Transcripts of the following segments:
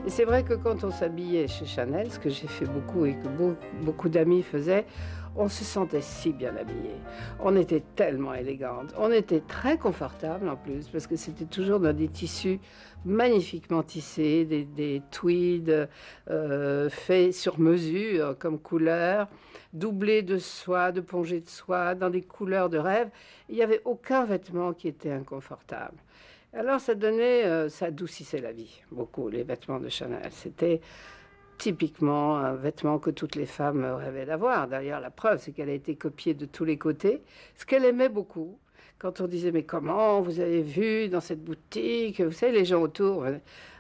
Et c'est vrai que quand on s'habillait chez Chanel, ce que j'ai fait beaucoup et que beaucoup d'amis faisaient, on se sentait si bien habillé. On était tellement élégante. On était très confortable en plus, parce que c'était toujours dans des tissus magnifiquement tissés, des tweeds faits sur mesure comme couleur, doublés de soie, de pongée de soie, dans des couleurs de rêve. Il n'y avait aucun vêtement qui était inconfortable. Alors ça donnait, ça adoucissait la vie, beaucoup, les vêtements de Chanel. C'était typiquement un vêtement que toutes les femmes rêvaient d'avoir. D'ailleurs, la preuve, c'est qu'elle a été copiée de tous les côtés. Ce qu'elle aimait beaucoup, quand on disait « Mais comment, vous avez vu dans cette boutique ?» Vous savez, les gens autour,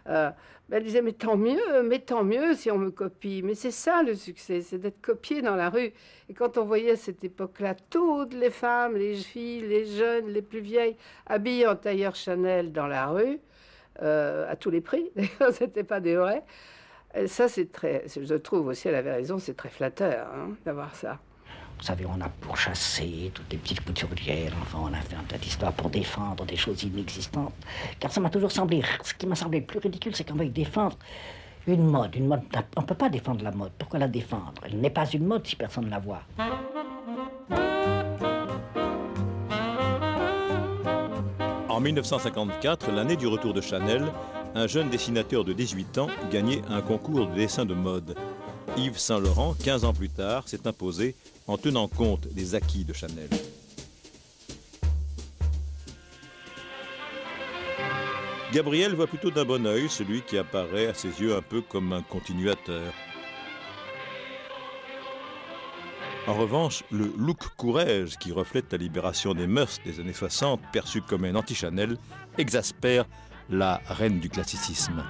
elle disait « Mais tant mieux si on me copie. » Mais c'est ça le succès, c'est d'être copié dans la rue. Et quand on voyait à cette époque-là toutes les femmes, les filles, les jeunes, les plus vieilles, habillées en tailleur Chanel dans la rue, à tous les prix, d'ailleurs, c'était pas des vrais. Ça, c'est très, je trouve aussi, elle avait raison, c'est très flatteur d'avoir ça. Vous savez, on a pourchassé toutes les petites couturières, enfin, on a fait un tas d'histoires pour défendre des choses inexistantes. Car ça m'a toujours semblé, ce qui m'a semblé le plus ridicule, c'est qu'on veuille défendre une mode, on ne peut pas défendre la mode. Pourquoi la défendre? Elle n'est pas une mode si personne ne la voit. En 1954, l'année du retour de Chanel, un jeune dessinateur de 18 ans gagnait un concours de dessin de mode. Yves Saint Laurent, 15 ans plus tard, s'est imposé en tenant compte des acquis de Chanel. Gabriel voit plutôt d'un bon œil celui qui apparaît à ses yeux un peu comme un continuateur. En revanche, le look courage qui reflète la libération des mœurs des années 60, perçu comme un anti-Chanel, exaspère la reine du classicisme.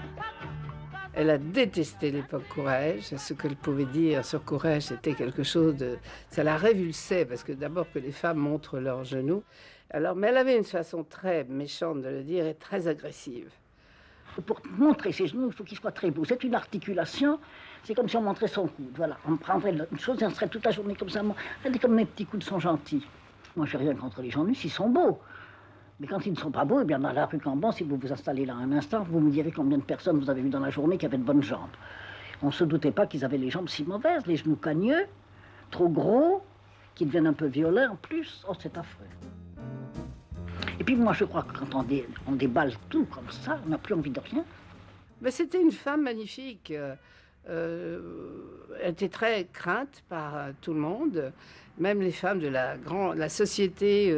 Elle a détesté l'époque Courrèges. Ce qu'elle pouvait dire sur Courrèges, c'était quelque chose de... Ça la révulsait, parce que d'abord que les femmes montrent leurs genoux. Alors, mais elle avait une façon très méchante de le dire et très agressive. Pour montrer ses genoux, il faut qu'ils soient très beaux. C'est une articulation, c'est comme si on montrait son coude. Voilà, on prendrait une chose et on serait toute la journée comme ça. Regardez comme mes petits coudes sont gentils. Moi, je n'ai rien contre les gens nus s'ils sont beaux. Mais quand ils ne sont pas beaux, eh bien dans la rue Cambon, si vous vous installez là un instant, vous me direz combien de personnes vous avez vu dans la journée qui avaient de bonnes jambes. On ne se doutait pas qu'ils avaient les jambes si mauvaises, les genoux cagneux, trop gros, qui deviennent un peu violets en plus. Oh, c'est affreux. Et puis moi, je crois que quand on déballe tout comme ça, on n'a plus envie de rien. Mais c'était une femme magnifique. Elle était très crainte par tout le monde. Même les femmes de la société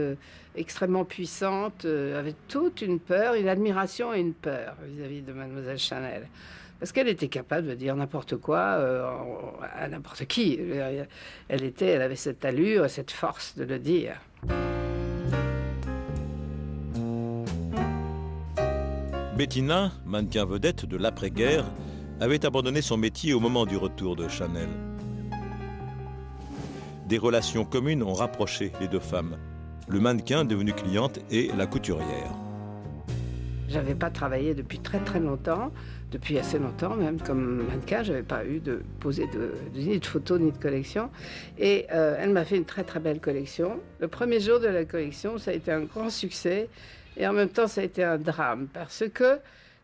extrêmement puissante avaient toute une peur, une admiration et une peur vis-à-vis de Mademoiselle Chanel. Parce qu'elle était capable de dire n'importe quoi à n'importe qui. Elle avait cette allure, cette force de le dire. Bettina, mannequin vedette de l'après-guerre, avait abandonné son métier au moment du retour de Chanel. Des relations communes ont rapproché les deux femmes. Le mannequin devenu cliente et la couturière. J'avais pas travaillé depuis très très longtemps, depuis assez longtemps même comme mannequin. J'avais pas eu de poser ni de photos ni de collection. Et elle m'a fait une très très belle collection. Le premier jour de la collection, ça a été un grand succès. Et en même temps, ça a été un drame parce que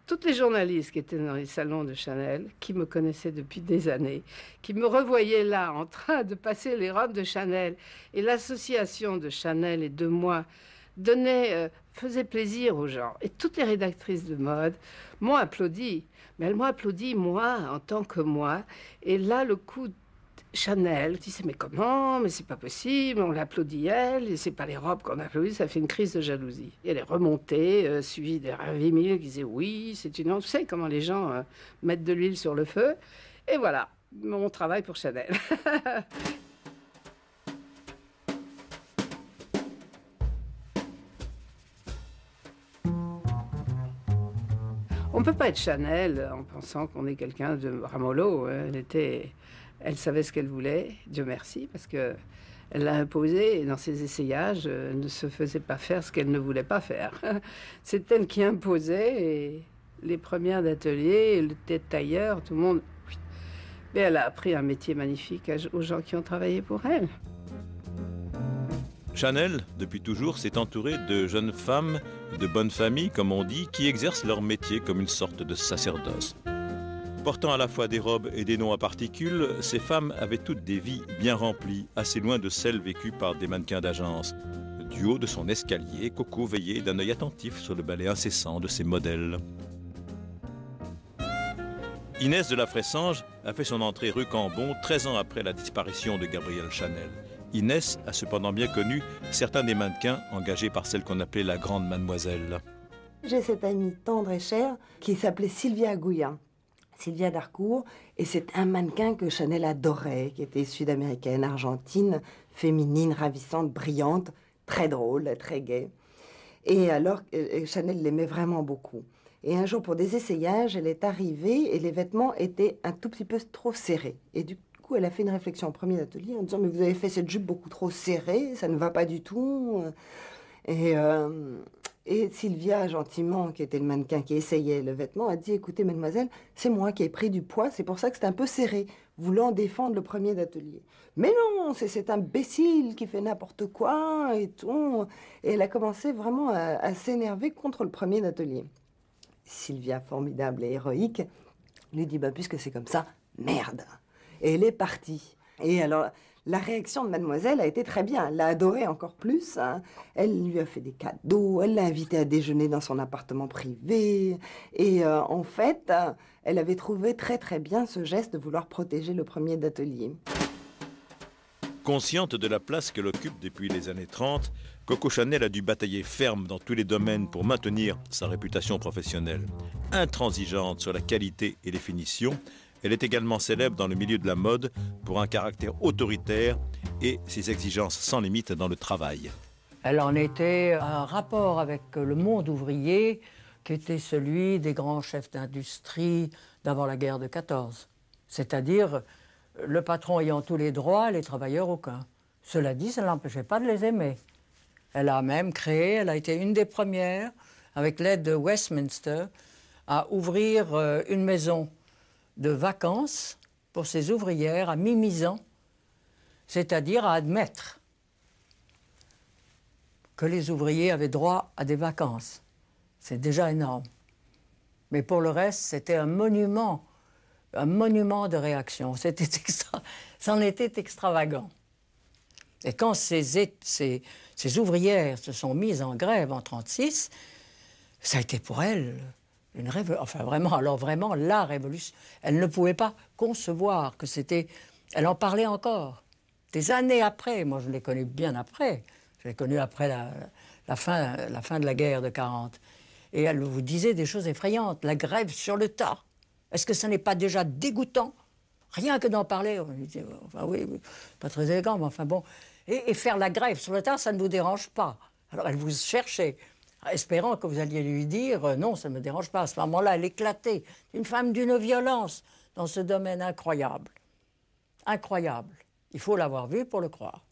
toutes les journalistes qui étaient dans les salons de Chanel, qui me connaissaient depuis des années, qui me revoyaient là en train de passer les robes de Chanel, et l'association de Chanel et de moi faisait plaisir aux gens. Et toutes les rédactrices de mode m'ont applaudi. Mais elles m'ont applaudi, moi, en tant que moi. Et là, le coup Chanel disait mais comment, mais c'est pas possible, on l'applaudit elle, et c'est pas les robes qu'on applaudit, ça fait une crise de jalousie. Et elle est remontée, suivie des Révimille qui disaient oui, c'est une... Tu sais comment les gens mettent de l'huile sur le feu. Et voilà, mon travail pour Chanel. On peut pas être Chanel en pensant qu'on est quelqu'un de ramollo. Elle savait ce qu'elle voulait, Dieu merci, parce qu'elle l'a imposé et dans ses essayages, elle ne se faisait pas faire ce qu'elle ne voulait pas faire. C'est elle qui imposait et les premières d'atelier, le tailleur, tout le monde. Mais elle a appris un métier magnifique aux gens qui ont travaillé pour elle. Chanel, depuis toujours, s'est entourée de jeunes femmes, de bonnes familles, comme on dit, qui exercent leur métier comme une sorte de sacerdoce. Portant à la fois des robes et des noms à particules, ces femmes avaient toutes des vies bien remplies, assez loin de celles vécues par des mannequins d'agence. Du haut de son escalier, Coco veillait d'un œil attentif sur le balai incessant de ses modèles. Inès de la Fressange a fait son entrée rue Cambon 13 ans après la disparition de Gabrielle Chanel. Inès a cependant bien connu certains des mannequins engagés par celle qu'on appelait la grande mademoiselle. J'ai cette amie tendre et chère qui s'appelait Sylvia Gouya, Sylvia Darcourt, et c'est un mannequin que Chanel adorait, qui était sud-américaine, argentine, féminine, ravissante, brillante, très drôle, très gaie. Et alors, Chanel l'aimait vraiment beaucoup. Et un jour, pour des essayages, elle est arrivée et les vêtements étaient un tout petit peu trop serrés. Et du coup, elle a fait une réflexion au premier atelier en disant « Mais vous avez fait cette jupe beaucoup trop serrée, ça ne va pas du tout. » Et Sylvia, gentiment, qui était le mannequin qui essayait le vêtement, a dit « Écoutez, mademoiselle, c'est moi qui ai pris du poids, c'est pour ça que c'est un peu serré, voulant défendre le premier d'atelier. » « Mais non, c'est cet imbécile qui fait n'importe quoi et tout. » Et elle a commencé vraiment à s'énerver contre le premier d'atelier. Sylvia, formidable et héroïque, lui dit « Puisque c'est comme ça, merde !» Et elle est partie. Et alors, la réaction de mademoiselle a été très bien. Elle l'a adorée encore plus. Hein. Elle lui a fait des cadeaux, elle l'a invitée à déjeuner dans son appartement privé. Et en fait, elle avait trouvé très très bien ce geste de vouloir protéger le premier d'atelier. Consciente de la place qu'elle occupe depuis les années 30, Coco Chanel a dû batailler ferme dans tous les domaines pour maintenir sa réputation professionnelle. Intransigeante sur la qualité et les finitions, elle est également célèbre dans le milieu de la mode pour un caractère autoritaire et ses exigences sans limite dans le travail. Elle en était à un rapport avec le monde ouvrier qui était celui des grands chefs d'industrie d'avant la guerre de 14. C'est-à-dire le patron ayant tous les droits, les travailleurs aucun. Cela dit, ça ne l'empêchait pas de les aimer. Elle a même créé, elle a été une des premières, avec l'aide de Westminster, à ouvrir une maison de vacances pour ses ouvrières à Mimizan, c'est-à-dire à admettre que les ouvriers avaient droit à des vacances. C'est déjà énorme. Mais pour le reste, c'était un monument de réaction. C'en était extravagant. Et quand ces ouvrières se sont mises en grève en 1936, ça a été pour elles une révolution. Enfin, vraiment la révolution. Elle ne pouvait pas concevoir que c'était... Elle en parlait encore. Des années après, moi je l'ai connue bien après. Je l'ai connue après la fin de la guerre de 40. Et elle vous disait des choses effrayantes. La grève sur le tas. Est-ce que ça n'est pas déjà dégoûtant? Rien que d'en parler, on lui dit, enfin oui, pas très élégant, mais enfin bon. Et faire la grève sur le tas, ça ne vous dérange pas. Alors elle vous cherchait, espérant que vous alliez lui dire, non, ça ne me dérange pas. À ce moment-là, elle éclatait. Une femme d'une violence dans ce domaine incroyable. Incroyable. Il faut l'avoir vue pour le croire.